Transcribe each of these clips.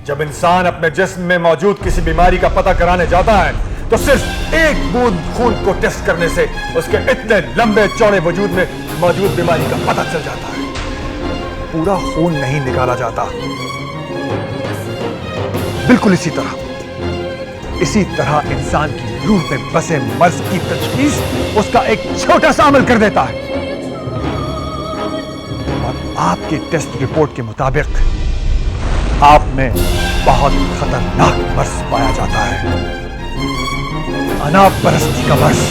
जब इंसान अपने जिस्म में मौजूद किसी बीमारी का पता कराने जाता है तो सिर्फ एक बूंद खून को टेस्ट करने से उसके इतने लंबे चौड़े वजूद में मौजूद बीमारी का पता चल जाता है। पूरा खून नहीं निकाला जाता। बिल्कुल इसी तरह इंसान की रूह में बसे मर्ज की तशखीस उसका एक छोटा सा अमल कर देता है। और आपकी टेस्ट रिपोर्ट के मुताबिक आप में बहुत खतरनाक मर्ज पाया जाता है, अनापरस्ती का मर्ज।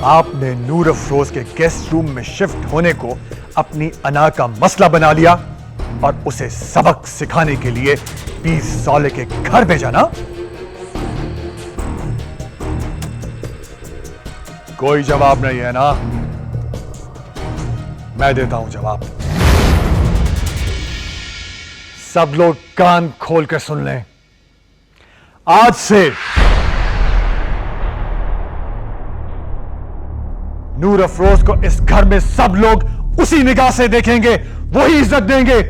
आपने नूर अफरोज के गेस्ट रूम में शिफ्ट होने को अपनी अना का मसला बना लिया और उसे सबक सिखाने के लिए पीर सौले के घर भेजा ना? कोई जवाब नहीं है ना? मैं देता हूं जवाब। सब लोग कान खोल कर सुन लें। आज से नूर अफरोज को इस घर में सब लोग उसी निगाह से देखेंगे, वही इज्जत देंगे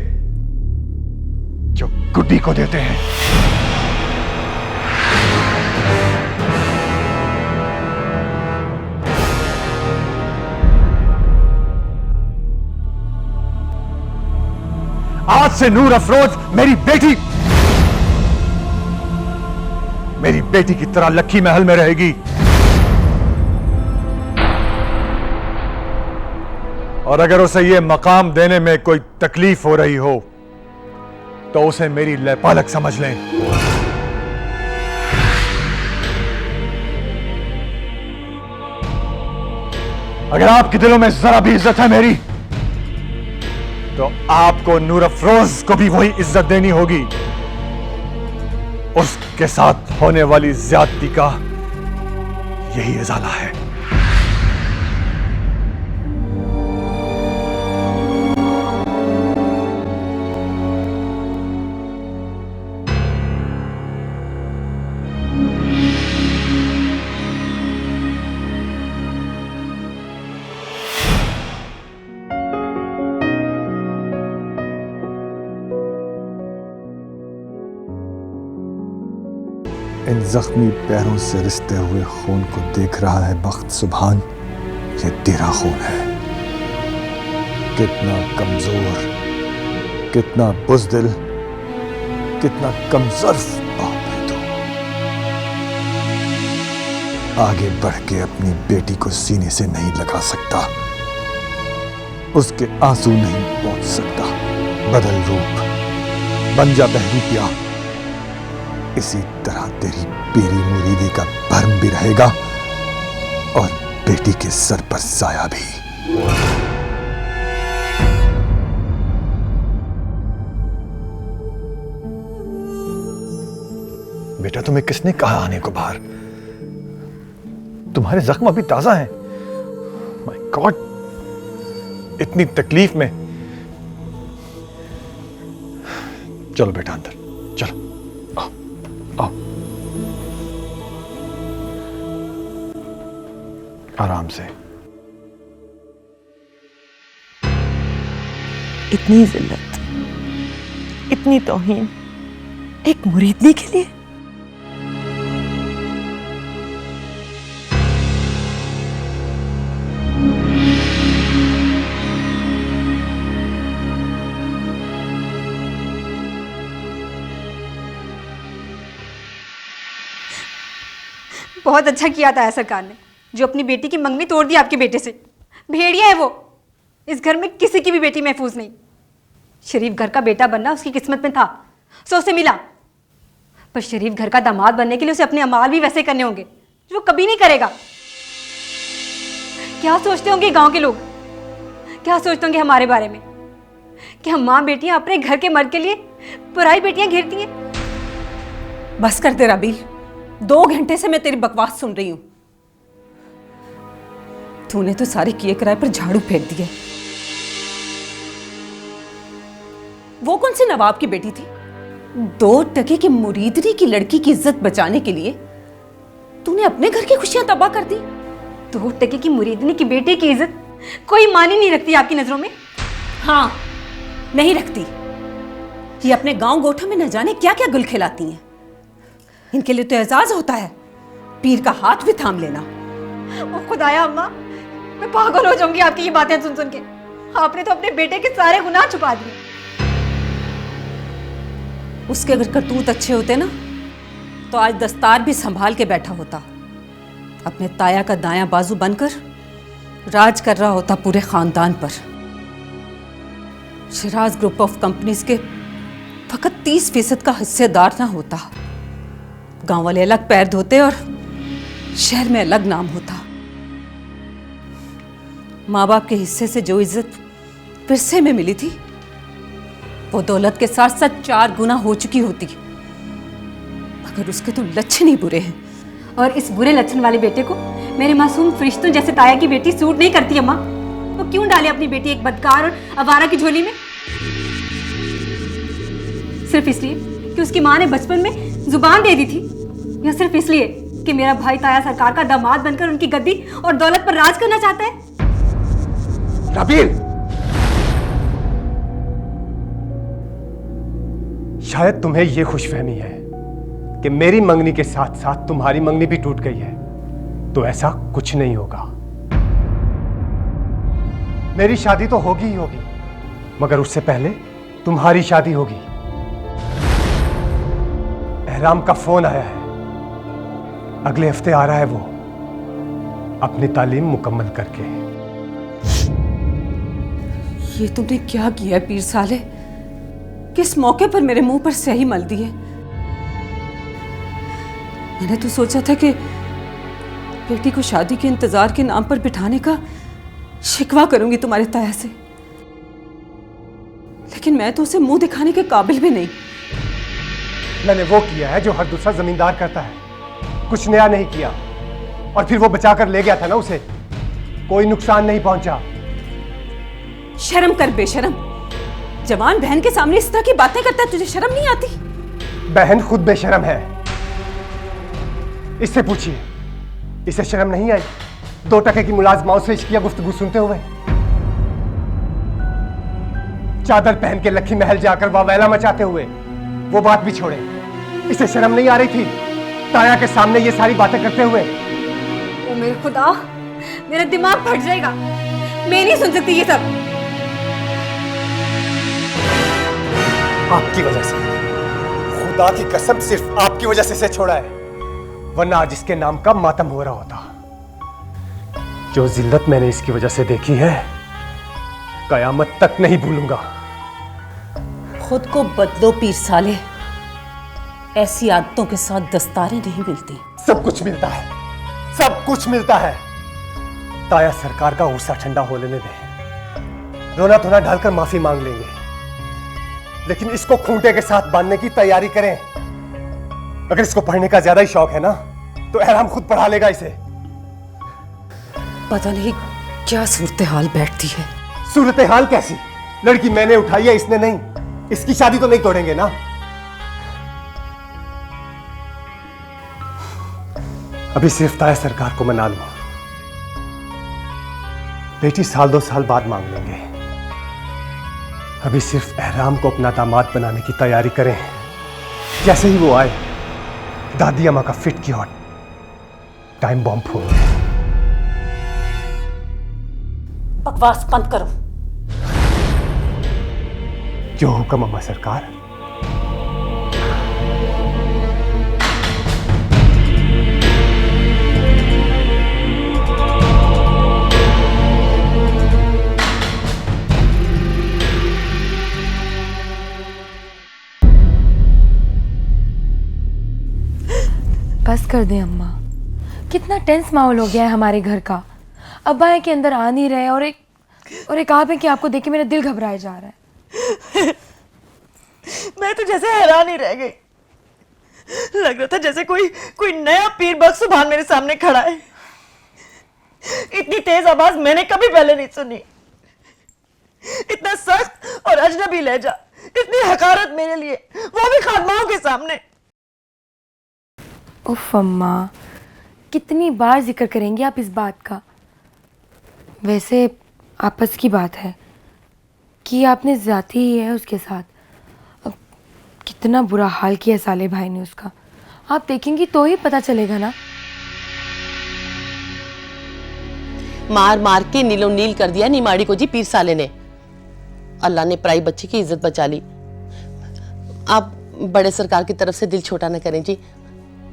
जो गुड्डी को देते हैं। आज से नूर अफरोज मेरी बेटी की तरह लक्की महल में रहेगी। और अगर उसे यह मकाम देने में कोई तकलीफ हो रही हो तो उसे मेरी लैपालक समझ लें। अगर आपके दिलों में जरा भी इज्जत है मेरी, तो आपको नूर अफरोज को भी वही इज्जत देनी होगी। उसके साथ होने वाली ज्यादती का यही इजाला है। इन जख्मी पैरों से रिसते हुए खून को देख रहा है बख्त सुभान, ये तेरा खून है। कितना कमजोर, कितना बुज़दिल, कितना कमज़र्फ बाप है तू। आगे बढ़ के अपनी बेटी को सीने से नहीं लगा सकता, उसके आंसू नहीं पहुंच सकता। बदल रूप, बन जा बहरूपिया। इसी तरह तेरी पीरी मुरीदी का भरम भी रहेगा और बेटी के सर पर साया भी। बेटा, तुम्हें किसने कहा आने को बाहर? तुम्हारे जख्म अभी ताजा हैं। माय गॉड, इतनी तकलीफ में। चलो बेटा अंदर चलो। आओ, आराम से। इतनी जिल्लत, इतनी तौहीन एक मुरीदनी के लिए? बहुत अच्छा किया था सरकार ने, जो अपनी बेटी की मंगनी तोड़ दी आपके बेटे से। भेड़िया है वो, इस घर में किसी की भी बेटी महफूज नहीं। शरीफ घर का बेटा बनना उसकी किस्मत में था, सो उसे मिला। पर शरीफ घर का दामाद बनने के लिए उसे अपने अमाल भी वैसे करने होंगे जो वो कभी नहीं करेगा। क्या सोचते होंगे गांव के लोग, क्या सोचते होंगे हमारे बारे में कि हम माँ बेटियां अपने घर के मर्द के लिए पराई बेटियां घेरती हैं। बस कर दे राबील, 2 घंटे से मैं तेरी बकवास सुन रही हूं। तूने तो सारे किए किराए पर झाड़ू फेंक दिए। वो कौन सी नवाब की बेटी थी 2 टके की मुरीदनी की लड़की की इज्जत बचाने के लिए तूने अपने घर की खुशियां तबाह कर दी। 2 टके की मुरीदनी की बेटे की इज्जत कोई मानी नहीं रखती आपकी नजरों में? हाँ, नहीं रखती। ये अपने गांव गोठों में न जाने क्या क्या गुल खिलाती हैं। इनके लिए तो एजाज होता है पीर का हाथ भी थाम लेना। ओ खुदाया अम्मा, मैं पागल हो जाऊंगी आपकी ये बातें सुन सुन के। आपने तो अपने बेटे के सारे गुनाह छुपा दिए। उसके अगर करतूत अच्छे होते ना तो आज दस्तार भी संभाल के बैठा होता, अपने ताया का दायां बाजू बनकर राज कर रहा होता पूरे खानदान पर। शिराज ग्रुप ऑफ कंपनीज के फकत 30% का हिस्सेदार ना होता, गांव वाले अलग पैर धोते और शहर में अलग नाम होता। माँ बाप के हिस्से से जो इज्जत विरसे में मिली थी वो दौलत के साथ साथ 4 गुना हो चुकी होती। मगर उसके तो लक्षण ही बुरे हैं। और इस बुरे लक्षण वाले बेटे को मेरे मासूम फरिश्तों जैसे ताया की बेटी सूट नहीं करती अम्मा। तो क्यों डाले अपनी बेटी एक बदकार और आवारा की झोली में? सिर्फ इसलिए कि उसकी माँ ने बचपन में जुबान दे दी थी, या सिर्फ इसलिए कि मेरा भाई ताया सरकार का दामाद बनकर उनकी गद्दी और दौलत पर राज करना चाहता है? राबील, शायद तुम्हें यह खुशफहमी है कि मेरी मंगनी के साथ साथ तुम्हारी मंगनी भी टूट गई है, तो ऐसा कुछ नहीं होगा। मेरी शादी तो होगी ही होगी, मगर उससे पहले तुम्हारी शादी होगी। एहराम का फोन आया है, अगले हफ्ते आ रहा है वो, अपनी तालीम मुकम्मल करके। ये तुमने क्या किया है पीर साले? किस मौके पर मेरे मुंह पर स्याही मल दी है? मैंने तो सोचा था कि बेटी को शादी के इंतजार के नाम पर बिठाने का शिकवा करूंगी तुम्हारे ताया से, लेकिन मैं तो उसे मुंह दिखाने के काबिल भी नहीं। मैंने वो किया है जो हर दूसरा जमींदार करता है, कुछ नया नहीं किया। और फिर वो बचा कर ले गया था ना उसे, कोई नुकसान नहीं पहुंचा। शर्म कर बेशरम, जवान बहन के सामने इस तरह की बातें करता है, तुझे शर्म नहीं आती? बहन खुद बेशरम है, इससे पूछिए, इसे शर्म नहीं आई 2 टके की मुलाजमाओं से इश्किया गुफ्तगू सुनते हुए? चादर पहन के लखी महल जाकर वावैला मचाते हुए? वो बात भी छोड़े, इसे शर्म नहीं आ रही थी ताया के सामने ये सारी बातें करते हुए? ओ मेरे खुदा, मेरा दिमाग फट जाएगा, मैं नहीं सुन सकती ये सब। आपकी वजह से, खुदा की कसम सिर्फ आपकी वजह से इसे छोड़ा है, वरना आज इसके नाम का मातम हो रहा होता। जो जिल्लत मैंने इसकी वजह से देखी है, कयामत तक नहीं भूलूंगा। खुद को बदलो पीर साले, ऐसी आदतों के साथ दस्तारें नहीं मिलती। सब कुछ मिलता है, सब कुछ मिलता है। ताया सरकार का गुस्सा ठंडा हो लेने दे, रोना धोना ढालकर माफी मांग लेंगे, लेकिन इसको खूंटे के साथ बांधने की तैयारी करें। अगर इसको पढ़ने का ज्यादा ही शौक है ना, तो एहराम खुद पढ़ा लेगा इसे। पता नहीं क्या सूरत हाल बैठती है। सूरत हाल कैसी? लड़की मैंने उठाई है, इसने नहीं। इसकी शादी तो नहीं तोड़ेंगे ना? अभी सिर्फ ताया सरकार को मना लो, बेटी 1-2 साल बाद मांग लेंगे। अभी सिर्फ एहराम को अपना दामाद बनाने की तैयारी करें। जैसे ही वो आए, दादी अम्मा का फिट की हॉट टाइम बॉम्ब फोड़। बकवास बंद करो। जो हुक्म अम्मा सरकार। बस कर दे अम्मा, कितना टेंस माहौल हो गया है हमारे घर का। अब्बा है कि अंदर आ नहीं रहे, और एक आप है कि आपको देख के मेरा दिल घबराया जा रहा है। मैं तो जैसे हैरान ही रह गई, लग रहा था जैसे कोई नया पीर बख्श सुभान मेरे सामने खड़ा है। इतनी तेज आवाज मैंने कभी पहले नहीं सुनी, इतना सख्त और अजनबी लहजा कितनी हकारत मेरे लिए, वो भी खानमाओं के सामने। उफ अम्मा, कितनी बार जिक्र करेंगे आप इस बात का। वैसे आपस की बात है कि आपने ज्यादती ही है उसके साथ। अब कितना बुरा हाल किया साले भाई ने उसका, आप देखेंगी तो ही पता चलेगा ना। मार मार के नीलो नील कर दिया निमाड़ी को जी पीर साले ने। अल्लाह ने पराई बच्ची की इज्जत बचा ली। आप बड़े सरकार की तरफ से दिल छोटा न करें जी।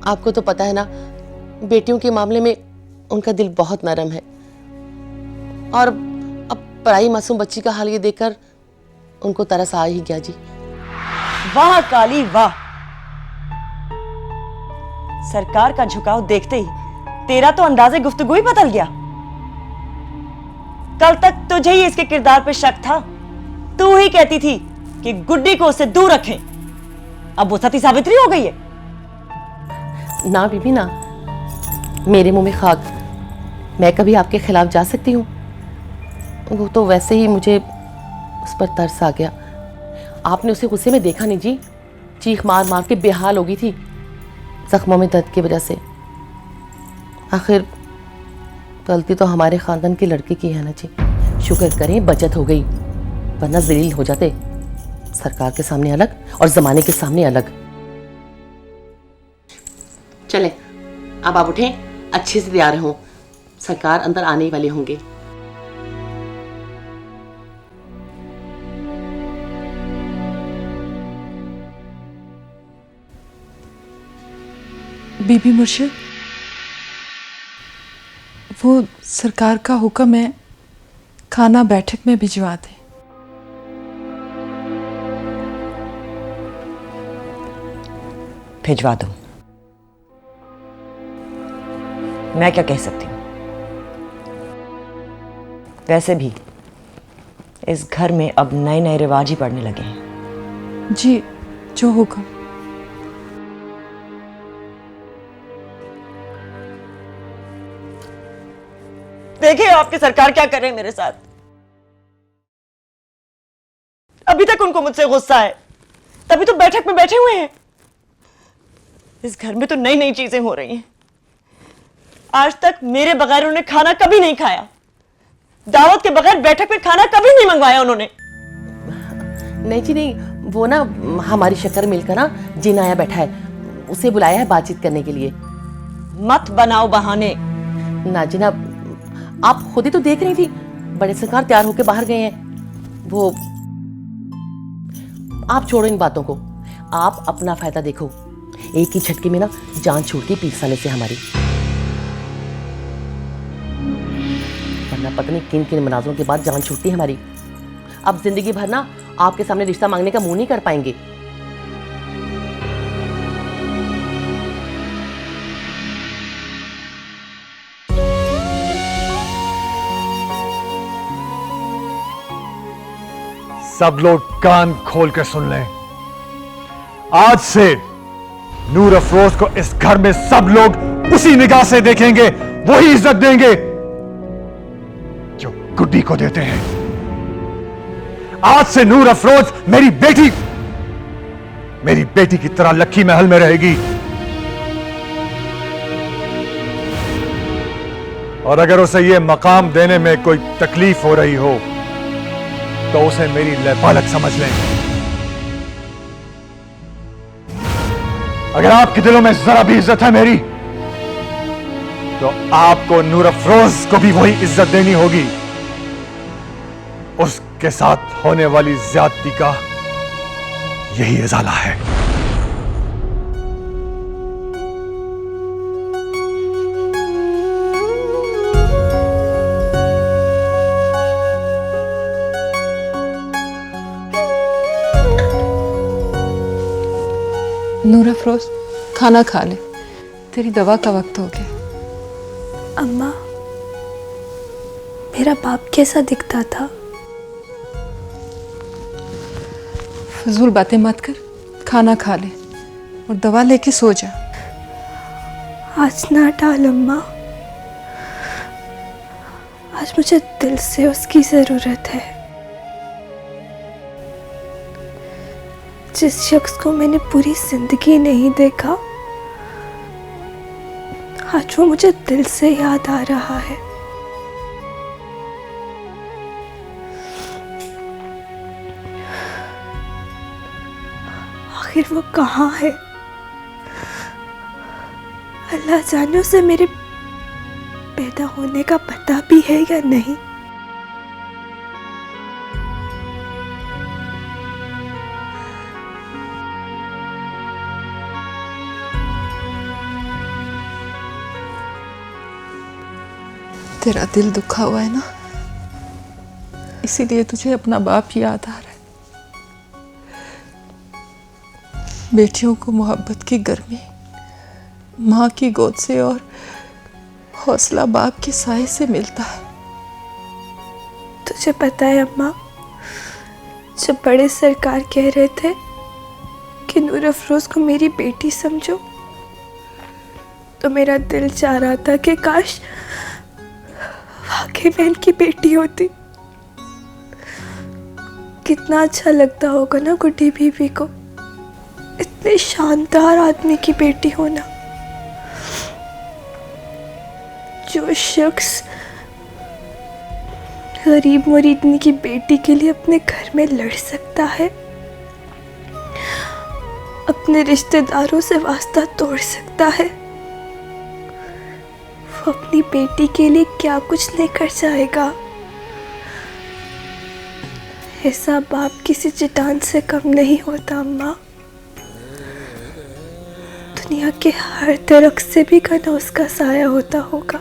आपको तो पता है ना, बेटियों के मामले में उनका दिल बहुत नरम है। और अब पराई मासूम बच्ची का हाल ये देखकर उनको तरस आ ही गया जी। वाह काली वाह, सरकार का झुकाव देखते ही तेरा तो अंदाजे गुफ्तगू ही बदल गया। कल तक तुझे ही इसके किरदार पे शक था। तू ही कहती थी कि गुड्डी को उससे दूर रखें। अब वो सती सावित्री हो गई है। ना बीबी ना, मेरे मुंह में खाक। मैं कभी आपके खिलाफ जा सकती हूँ? वो तो वैसे ही मुझे उस पर तरस आ गया। आपने उसे गुस्से में देखा नहीं जी, चीख मार मार के बेहाल हो गई थी जख्मों में दर्द की वजह से। आखिर गलती तो हमारे खानदान की लड़की की है ना जी। शुक्र करें बचत हो गई, वरना जलील हो जाते, सरकार के सामने अलग और जमाने के सामने अलग। चलें, अब आप उठें, अच्छे से तैयार हों, सरकार अंदर आने ही वाले होंगे। बीबी मुर्शिद, वो सरकार का हुक्म है खाना बैठक में भिजवा दें। भिजवा दो। मैं क्या कह सकती हूँ? वैसे भी इस घर में अब नए नए रिवाज ही पड़ने लगे हैं। जी, जो हुक्म। देखिए आपकी सरकार क्या कर रहे हैं मेरे साथ। अभी तक उनको मुझसे गुस्सा है, तभी तो बैठक में बैठे हुए हैं। इस घर में तो नई नई चीजें हो रही हैं। आज तक मेरे बगैर उन्होंने खाना कभी नहीं खाया। दावत के बगैर बैठक में खाना कभी नहीं मंगवाया उन्होंने। नहीं जी नहीं, वो ना हमारी शक्कर मिलकर ना जिन आया बैठा है, उसे बुलाया है बातचीत करने के लिए। मत बनाओ बहाने। ना जी ना, आप खुद ही तो देख रही थी, बड़े सरकार तैयार होकर बाहर गए हैं। वो आप छोड़ो इन बातों को, आप अपना फायदा देखो। एक ही झटके में ना जान छूटती पीर साले से हमारी। वरना पता नहीं किन किन मनाजरों के बाद जान छूटती हमारी। अब जिंदगी भर ना आपके सामने रिश्ता मांगने का मुंह नहीं कर पाएंगे। सब लोग कान खोल कर सुन लें। आज से नूर अफरोज को इस घर में सब लोग उसी निगाह से देखेंगे, वही इज्जत देंगे जो गुड्डी को देते हैं। आज से नूर अफरोज मेरी बेटी की तरह लक्की महल में रहेगी। और अगर उसे यह मकाम देने में कोई तकलीफ हो रही हो तो उसे मेरी लैबालक समझ लें। अगर आपके दिलों में जरा भी इज्जत है मेरी, तो आपको नूर अफरोज को भी वही इज्जत देनी होगी। उसके साथ होने वाली ज्यादती का यही इजाला है। नूर अफरोज, खाना खा ले, तेरी दवा का वक्त हो गया। अम्मा, मेरा बाप कैसा दिखता था? फजूल बातें मत कर, खाना खा ले और दवा लेके सो जा। आज ना टाल अम्मा, आज मुझे दिल से उसकी जरूरत है। जिस शख्स को मैंने पूरी जिंदगी नहीं देखा, आज वो मुझे दिल से याद आ रहा है। आखिर वो कहाँ है? अल्लाह जाने उसे मेरे पैदा होने का पता भी है या नहीं। तेरा दिल दुखा हुआ है ना, इसीलिए तुझे अपना बाप याद आ रहा है। बेटियों को मोहब्बत की गर्मी माँ की गोद से और हौसला बाप के साए से मिलता है। तुझे पता है अम्मा, जब बड़े सरकार कह रहे थे कि नूर अफरोज को मेरी बेटी समझो, तो मेरा दिल चाह रहा था कि काश वाकई में इनकी बेटी होती। कितना अच्छा लगता होगा ना गुड्डी बीबी को इतने शानदार आदमी की बेटी होना। जो शख्स गरीब मुरीदनी की बेटी के लिए अपने घर में लड़ सकता है, अपने रिश्तेदारों से वास्ता तोड़ सकता है, वो अपनी बेटी के लिए क्या कुछ नहीं कर जाएगा। ऐसा बाप किसी चट्टान से कम नहीं होता अम्मा। दुनिया के हर दरख्त से भी घना उसका साया होता होगा।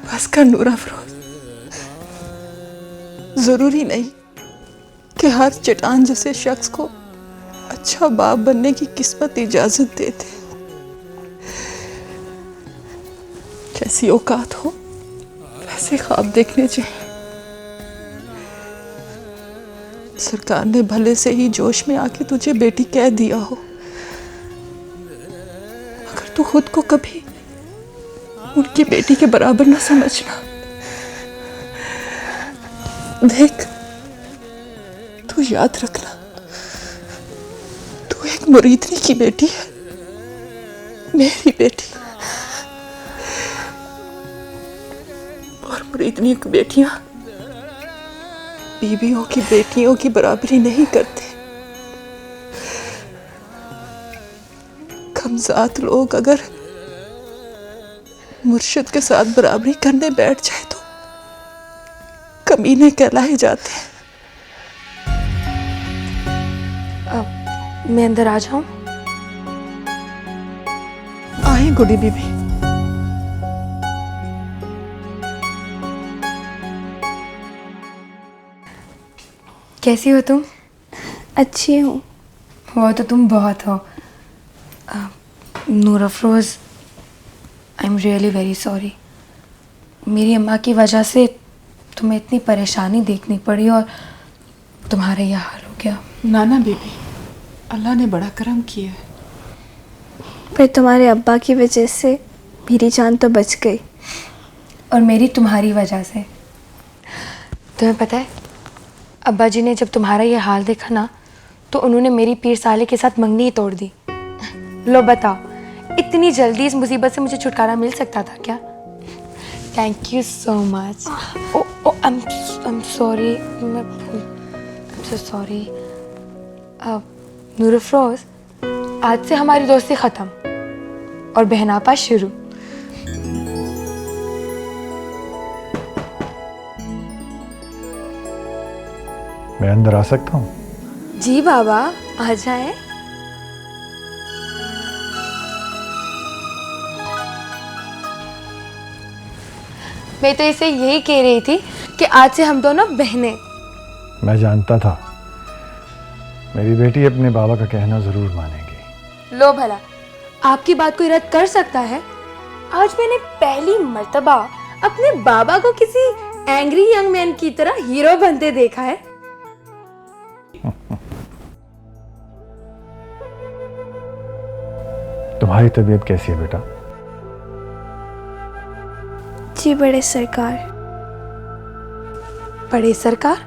बस कर नूर अफरोज, जरूरी नहीं कि हर चट्टान जैसे शख्स को अच्छा बाप बनने की किस्मत इजाजत देते। जैसी औकात हो वैसे ख्वाब देखने चाहिए। सरकार ने भले से ही जोश में आके तुझे बेटी कह दिया हो, मगर तू खुद को कभी उनकी बेटी के बराबर ना समझना। देख, तू याद रखना, तू एक मुरीदनी की बेटी है, मेरी बेटी। और मुरीदनी की बेटियां बीबियों की बेटियों की बराबरी नहीं करते। कमजात लोग अगर मुर्शिद के साथ बराबरी करने बैठ जाए तो कमीने कहलाए जाते हैं। मैं अंदर आ जाऊं? आए गुडी बीबी। कैसी हो तुम? अच्छी हूँ। वो तो तुम बहुत हो। Noor Afroz, I am really very sorry. मेरी अम्मा की वजह से तुम्हें इतनी परेशानी देखनी पड़ी और तुम्हारा यह हाल हो गया। नाना बीबी, अल्लाह ने बड़ा करम किया है। पर तुम्हारे अब्बा की वजह से मेरी जान तो बच गई। और मेरी तुम्हारी वजह से। तुम्हें पता है, अब्बा जी ने जब तुम्हारा ये हाल देखा ना, तो उन्होंने मेरी पीर साले के साथ मंगनी ही तोड़ दी। लो बताओ, इतनी जल्दी इस मुसीबत से मुझे छुटकारा मिल सकता था क्या? Thank you so much. Oh I am sorry, मैं सो सॉरी। नूर अफरोज, आज से हमारी दोस्ती ख़त्म और बहनापा शुरू। मैं अंदर आ सकता हूँ? जी बाबा, आ जाए। मैं तो इसे यही कह रही थी कि आज से हम दोनों बहनें। मैं जानता था मेरी बेटी अपने बाबा का कहना जरूर मानेगी। लो भला, आपकी बात कोई रद्द कर सकता है? आज मैंने पहली मर्तबा अपने बाबा को किसी एंग्री यंग मैन की तरह हीरो बनते देखा है। तुम्हारी तबीयत कैसी है बेटा? जी बड़े सरकार। बड़े सरकार?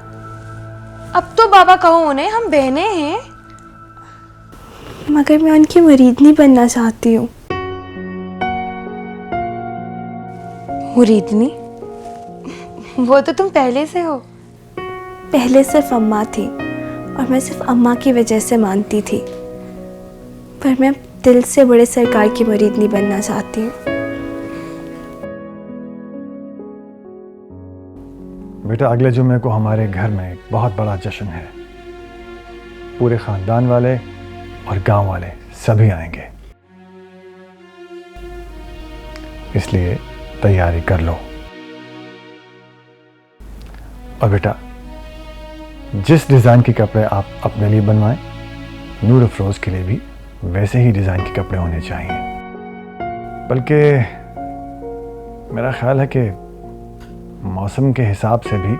अब तो बाबा कहो उन्हें, हम बहनें हैं। मगर मैं उनकी मुरीदनी बनना चाहती हूँ। मुरीदनी? वो तो तुम पहले से हो। पहले सिर्फ अम्मा थी और मैं सिर्फ अम्मा की वजह से मानती थी, पर मैं दिल से बड़े सरकार की मुरीदनी बनना चाहती हूँ। बेटा, अगले जुम्मे को हमारे घर में एक बहुत बड़ा जश्न है। पूरे खानदान वाले और गांव वाले सभी आएंगे, इसलिए तैयारी कर लो। और बेटा, जिस डिज़ाइन के कपड़े आप अपने लिए बनवाएं, नूर अफरोज के लिए भी वैसे ही डिज़ाइन के कपड़े होने चाहिए। बल्कि मेरा ख्याल है कि मौसम के हिसाब से भी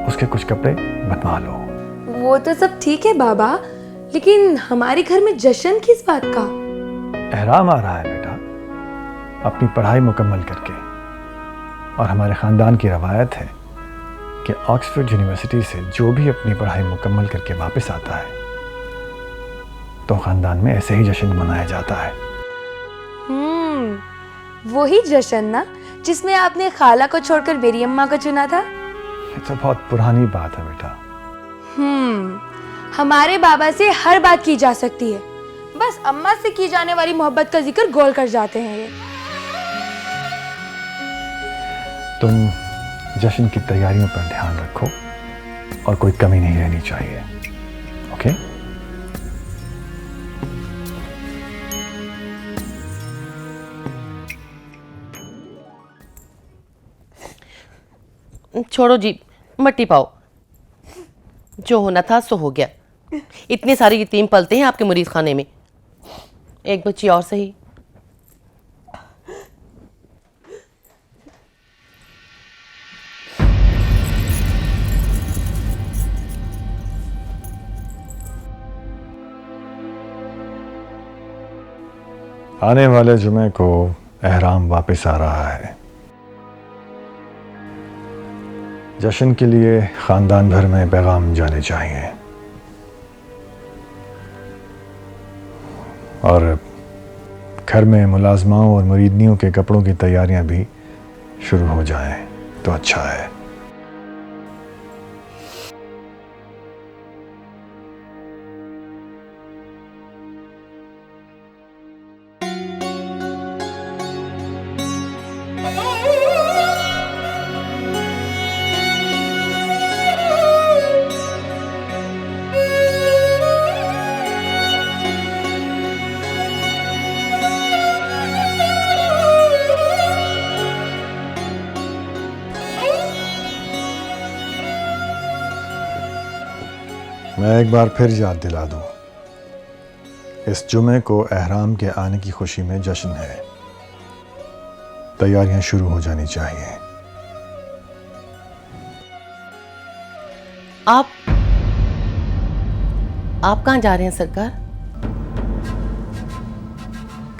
उसके कुछ कपड़े बनवा लो। वो तो सब ठीक है बाबा, लेकिन हमारे घर में जश्न किस बात का? एहराम आ रहा है बेटा, अपनी पढ़ाई मुकम्मल करके। और हमारे ख़ानदान की रवायत है कि ऑक्सफोर्ड यूनिवर्सिटी से जो भी अपनी पढ़ाई मुकम्मल करके वापस आता है तो ख़ानदान में ऐसे ही जश्न मनाया जाता है। वही जश्न ना जिसमें आपने खाला को छोड़कर मेरी अम्मा को चुना था? ये तो बहुत पुरानी बात है बेटा। हमारे बाबा से हर बात की जा सकती है, बस अम्मा से की जाने वाली मोहब्बत का जिक्र गोल कर जाते हैं ये। तुम जश्न की तैयारियों पर ध्यान रखो और कोई कमी नहीं रहनी चाहिए, ओके? छोड़ो जी, मट्टी पाओ। जो होना था सो हो गया। इतने सारे यतीम पलते हैं आपके मुरीद खाने में, एक बच्ची और सही। आने वाले जुमे को एहराम वापस आ रहा है। जश्न के लिए खानदान भर में पैगाम जाने चाहिए और घर में मुलाजमाओं और मुरीदनियों के कपड़ों की तैयारियां भी शुरू हो जाएं तो अच्छा है। मैं एक बार फिर याद दिला दूं, इस जुमे को एहराम के आने की खुशी में जश्न है। तैयारियां शुरू हो जानी चाहिए। आप कहाँ जा रहे हैं सरकार?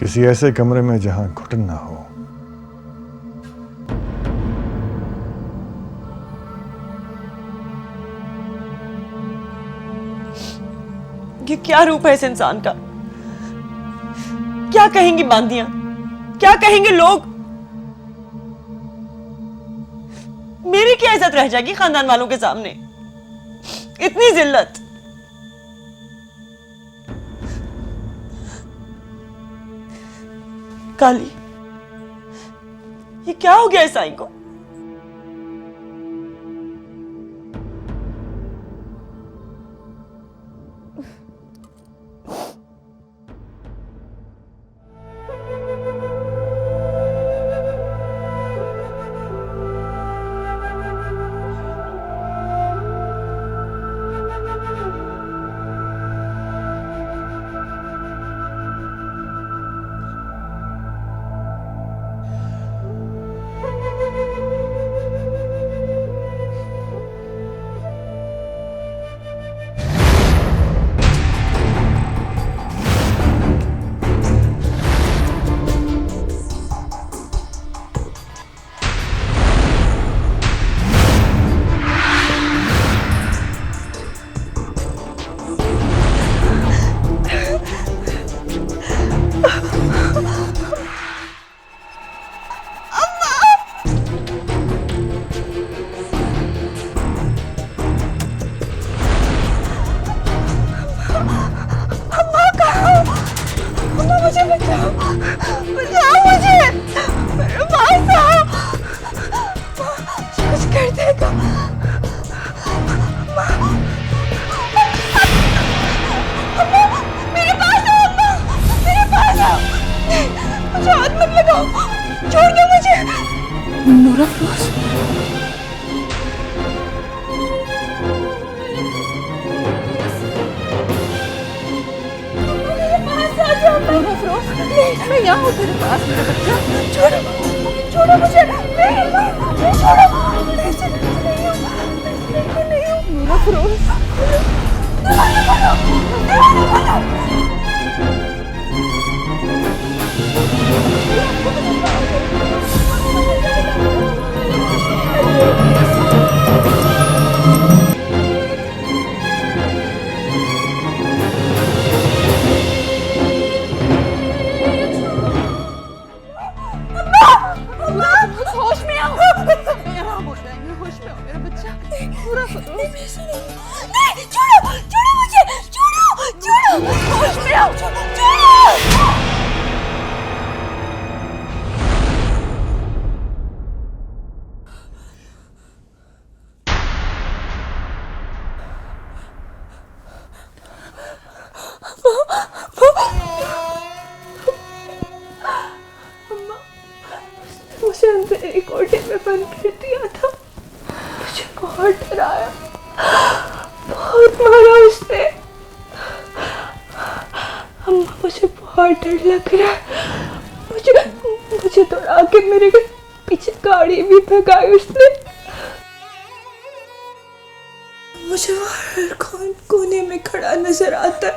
किसी ऐसे कमरे में जहां घुटन ना हो। ये क्या रूप है इस इंसान का? क्या कहेंगी बांदियां, क्या कहेंगे लोग? मेरी क्या इज्जत रह जाएगी खानदान वालों के सामने? इतनी जिल्लत। काली, ये क्या हो गया इस साईं को? मैं यहाँ हूँ तेरे पास मेरा बच्चा। छोड़ो, छोड़ो मुझे। नहीं, नहीं, छोड़ो। मैं ऐसे नहीं हूँ, मैं नहीं हूँ। नूर अफरोज, दरवाजा खोलो, दरवाजा खोलो। होश में आओ। आराम हो जाएंगे, होश में आओ मेरा बच्चा। पूरा नहीं, छोड़ो, छोड़ो मुझे, छोड़ो, छोड़ो, होश में आओ, छोड़ो। मुझे अंधेरे कोठे में बंद कर दिया था। मुझे बहुत डराया, बहुत मारा उसने। अम्मा मुझे बहुत डर लग रहा है। मुझे दौड़ा के मेरे पीछे गाड़ी भी भगाई उसने। मुझे हर कोने में खड़ा नजर आता है।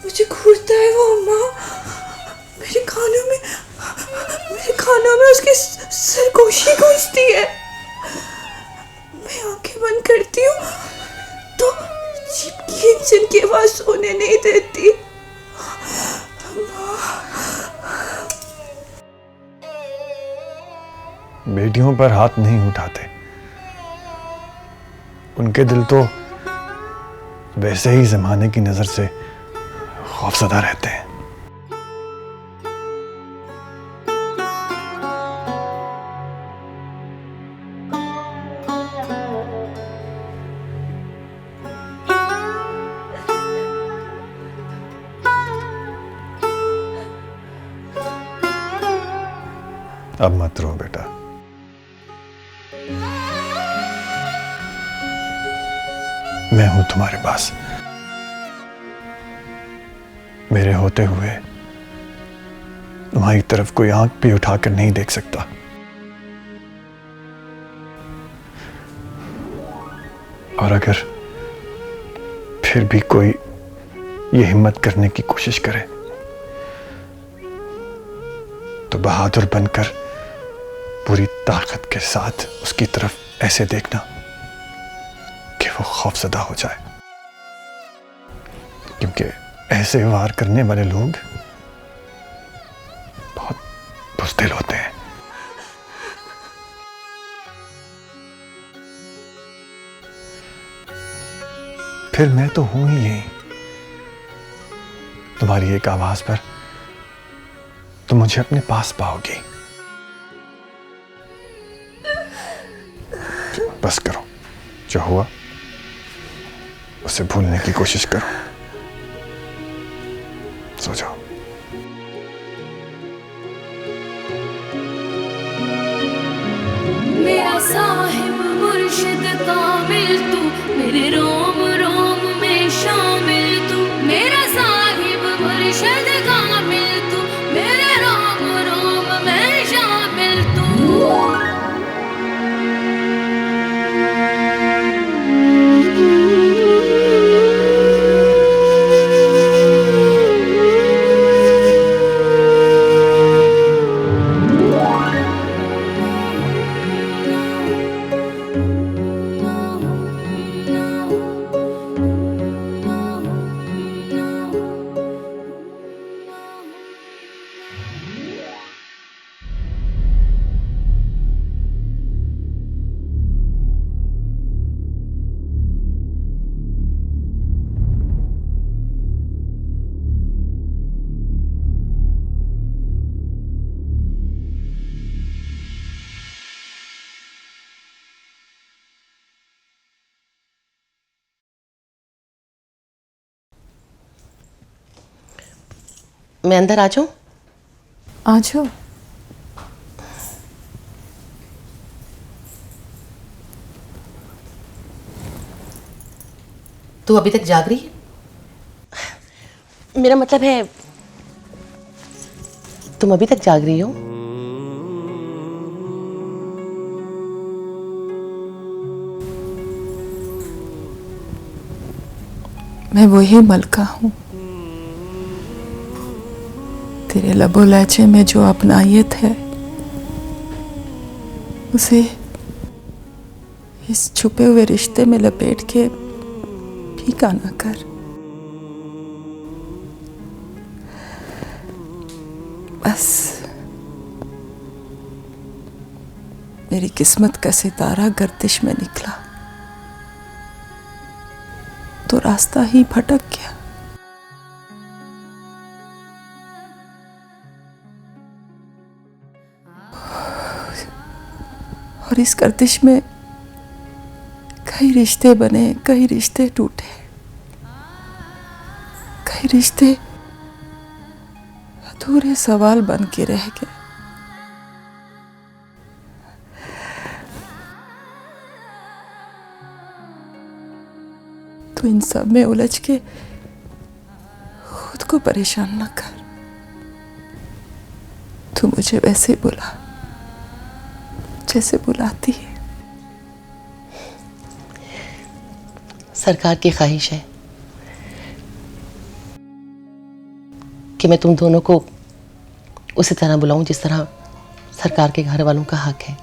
मुझे घूरता है वो अम्मा। मेरे कानों में उसकी सरगोशी गूंजती है। मैं आंखें बंद करती हूँ तो जीप की इंजन की आवाज सोने नहीं देती। बेटियों पर हाथ नहीं उठाते, उनके दिल तो वैसे ही जमाने की नजर से खौफजदा रहते हैं। अब मत रो बेटा, मैं हूं तुम्हारे पास। मेरे होते हुए तुम्हारी तरफ कोई आंख भी उठाकर नहीं देख सकता। और अगर फिर भी कोई ये हिम्मत करने की कोशिश करे तो बहादुर बनकर पूरी ताकत के साथ उसकी तरफ ऐसे देखना कि वो खौफजदा हो जाए, क्योंकि ऐसे वार करने वाले लोग बहुत बुज़दिल होते हैं। फिर मैं तो हूं ही यही। तुम्हारी एक आवाज पर तुम मुझे अपने पास पाओगी। बस करो, जो हुआ उसे भूलने की कोशिश करो। सो जाओ। मेरा साहिब मुर्शिद कामिल तू, मेरे रोम रोम में शामिल तू। मेरा साहिब मुर्शिद कामिल तू, मेरे रोम रोम में शामिल तू। मैं अंदर आ जाऊं? आ जाओ। तू अभी तक जाग रही है? मेरा मतलब है तुम अभी तक जाग रही हो? मैं वही मलका हूं, तेरे लबो लहजे में जो अपनायत है उसे इस छुपे हुए रिश्ते में लपेट के फीका ना कर। बस मेरी किस्मत का सितारा गर्दिश में निकला तो रास्ता ही भटक गया। और इस गर्दिश में कई रिश्ते बने, कई रिश्ते टूटे, कई रिश्ते अधूरे सवाल बन के रह गए। तो इन सब में उलझ के खुद को परेशान न कर। तू मुझे वैसे बुला जैसे बुलाती है। सरकार की ख्वाहिश है कि मैं तुम दोनों को उसी तरह बुलाऊं जिस तरह सरकार के घर वालों का हक है।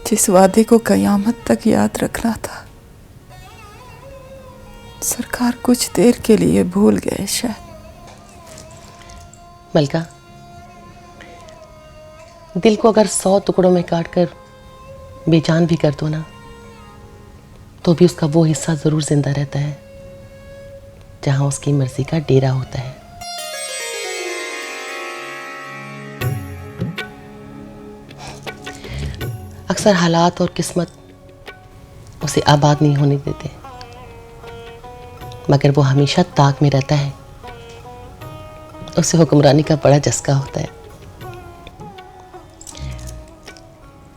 जिस वादे को कयामत तक याद रखना था, सरकार कुछ देर के लिए भूल गए शायद। मलका, दिल को अगर 100 टुकड़ों में काटकर बेजान भी कर दो ना, तो भी उसका वो हिस्सा जरूर जिंदा रहता है जहां उसकी मर्जी का डेरा होता है। अक्सर हालात और किस्मत उसे आबाद नहीं होने देते, मगर वो हमेशा ताक में रहता है। उसे हुक्मरानी का बड़ा चस्का होता है।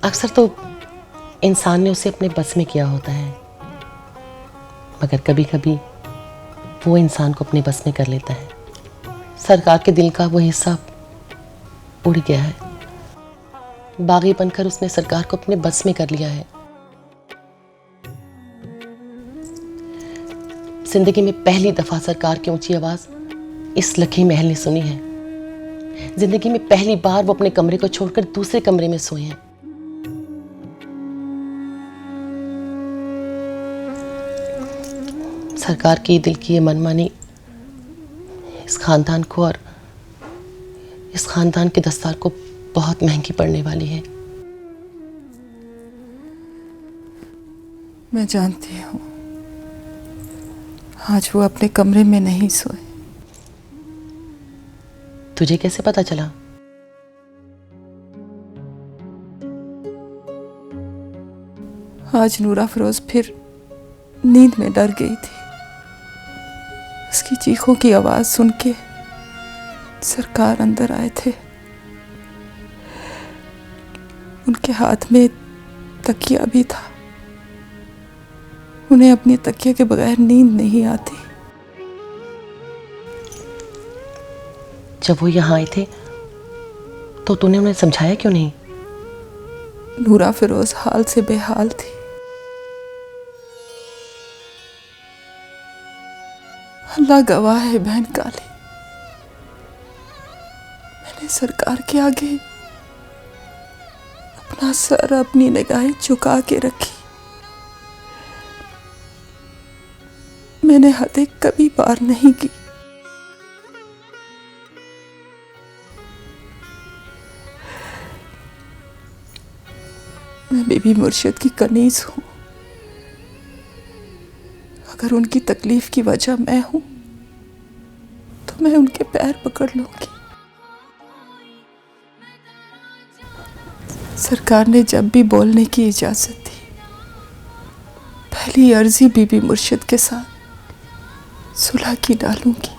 अक्सर तो इंसान ने उसे अपने बस में किया होता है, मगर कभी कभी वो इंसान को अपने बस में कर लेता है। सरकार के दिल का वो हिस्सा उड़ गया है। बागी बनकर उसने सरकार को अपने बस में कर लिया है। जिंदगी में पहली दफा सरकार की ऊंची आवाज इस लखी महल ने सुनी है। जिंदगी में पहली बार वो अपने कमरे को छोड़कर दूसरे कमरे में सोए हैं। सरकार की दिल की ये मनमानी इस खानदान को और इस खानदान के दस्तार को बहुत महंगी पड़ने वाली है। मैं जानती हूँ आज वो अपने कमरे में नहीं सोए। तुझे कैसे पता चला? आज नूरा फिरोज फिर नींद में डर गई थी। उसकी चीखों की आवाज सुन के सरकार अंदर आए थे। उनके हाथ में तकिया भी था। उन्हें अपने तकिया के बगैर नींद नहीं आती। जब वो यहाँ आए थे तो तूने उन्हें समझाया क्यों नहीं? नूरा फिरोज हाल से बेहाल थी। अल्लाह गवाह है बहन काली, मैंने सरकार के आगे अपना सर, अपनी निगाहें झुका के रखी। मैंने हदें कभी पार नहीं की। मैं बीबी मुर्शिद की कनीज हूं। अगर उनकी तकलीफ की वजह मैं हूं तो मैं उनके पैर पकड़ लूंगी। सरकार ने जब भी बोलने की इजाजत दी, पहली अर्जी बीबी मुर्शिद के साथ सुलह की डालूंगी।